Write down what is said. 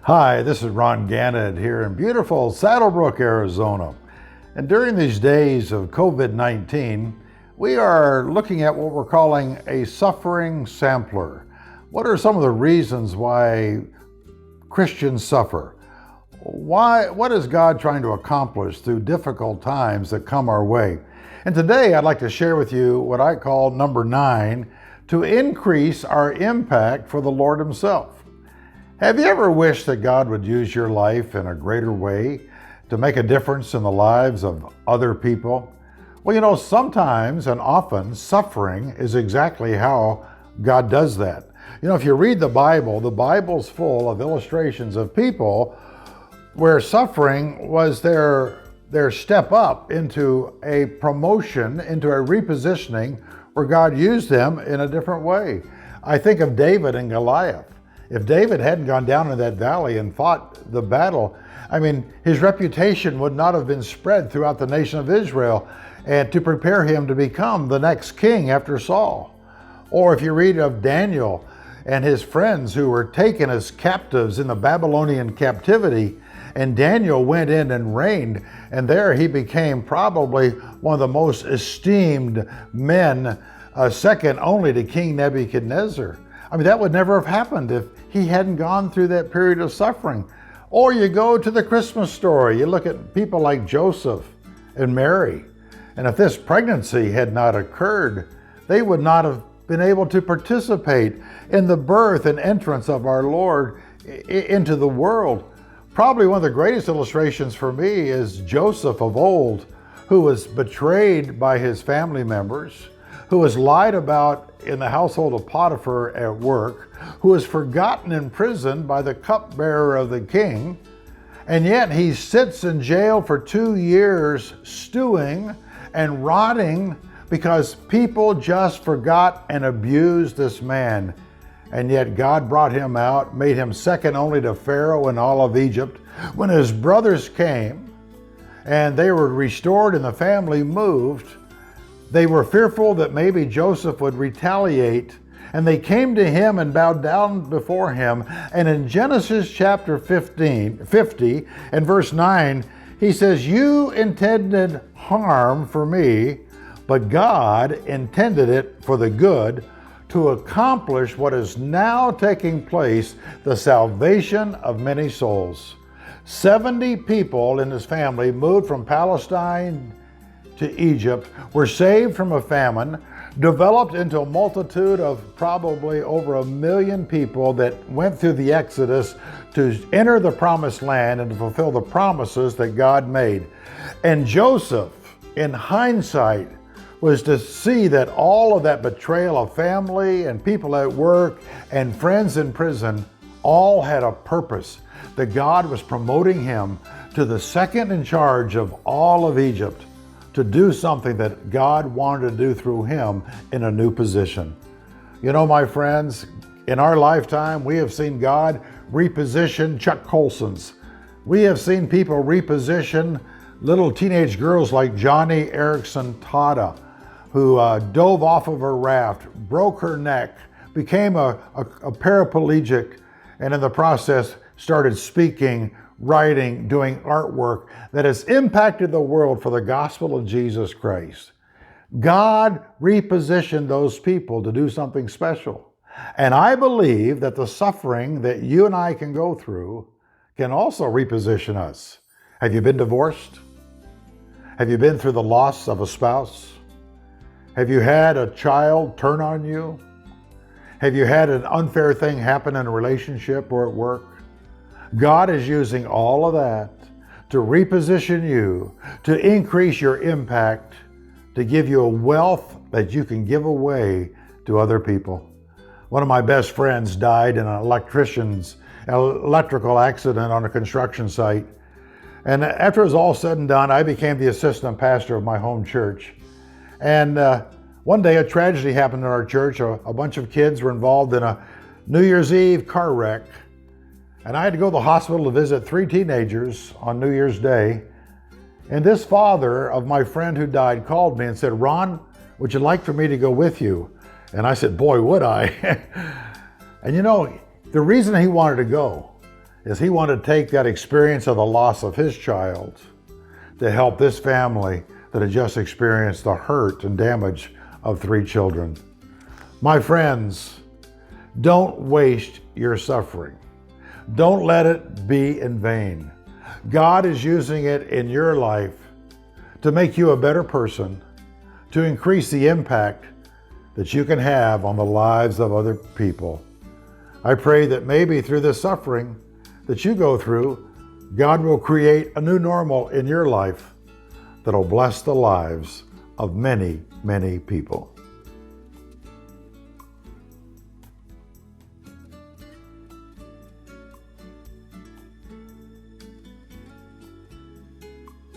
Hi, this is Ron Gannett here in beautiful Saddlebrook, Arizona. And during these days of COVID-19, we are looking at what we're calling a suffering sampler. What are some of the reasons why Christians suffer? What is God trying to accomplish through difficult times that come our way? And today I'd like to share with you what I call number 9, to increase our impact for the Lord Himself. Have you ever wished that God would use your life in a greater way to make a difference in the lives of other people? Well, sometimes and often suffering is exactly how God does that. If you read the Bible's full of illustrations of people where suffering was their step up into a promotion, into a repositioning where God used them in a different way. I think of David and Goliath. If David hadn't gone down in that valley and fought the battle, his reputation would not have been spread throughout the nation of Israel and to prepare him to become the next king after Saul. Or if you read of Daniel and his friends who were taken as captives in the Babylonian captivity, and Daniel went in and reigned, and there he became probably one of the most esteemed men, second only to King Nebuchadnezzar. That would never have happened if he hadn't gone through that period of suffering. Or you go to the Christmas story, you look at people like Joseph and Mary, and if this pregnancy had not occurred, they would not have been able to participate in the birth and entrance of our Lord into the world. Probably one of the greatest illustrations for me is Joseph of old, who was betrayed by his family members, who was lied about in the household of Potiphar at work, who was forgotten in prison by the cupbearer of the king, and yet he sits in jail for 2 years stewing and rotting because people just forgot and abused this man. And yet God brought him out, made him second only to Pharaoh in all of Egypt. When his brothers came and they were restored and the family moved, they were fearful that maybe Joseph would retaliate, and they came to him and bowed down before him. And in Genesis chapter 50 and verse 9, he says, "You intended harm for me, but God intended it for the good, to accomplish what is now taking place, the salvation of many souls." 70 people in his family moved from Palestine to Egypt, were saved from a famine, developed into a multitude of probably over 1 million people that went through the Exodus to enter the promised land and to fulfill the promises that God made. And Joseph, in hindsight, was to see that all of that betrayal of family and people at work and friends in prison all had a purpose, that God was promoting him to the second in charge of all of Egypt, to do something that God wanted to do through him in a new position. My friends, in our lifetime, we have seen God reposition Chuck Colson's. We have seen people reposition little teenage girls like Johnny Erickson Tada, who dove off of a raft, broke her neck, became a paraplegic, and in the process started speaking, writing, doing artwork that has impacted the world for the gospel of Jesus Christ. God repositioned those people to do something special. And I believe that the suffering that you and I can go through can also reposition us. Have you been divorced? Have you been through the loss of a spouse? Have you had a child turn on you? Have you had an unfair thing happen in a relationship or at work? God is using all of that to reposition you, to increase your impact, to give you a wealth that you can give away to other people. One of my best friends died in an electrical accident on a construction site. And after it was all said and done, I became the assistant pastor of my home church. And one day a tragedy happened in our church. A bunch of kids were involved in a New Year's Eve car wreck. And I had to go to the hospital to visit 3 teenagers on New Year's Day. And this father of my friend who died called me and said, "Ron, would you like for me to go with you?" And I said, "Boy, would I." And the reason he wanted to go is he wanted to take that experience of the loss of his child to help this family that had just experienced the hurt and damage of 3 children. My friends, don't waste your suffering. Don't let it be in vain. God is using it in your life to make you a better person, to increase the impact that you can have on the lives of other people. I pray that maybe through this suffering that you go through, God will create a new normal in your life that'll bless the lives of many, many people.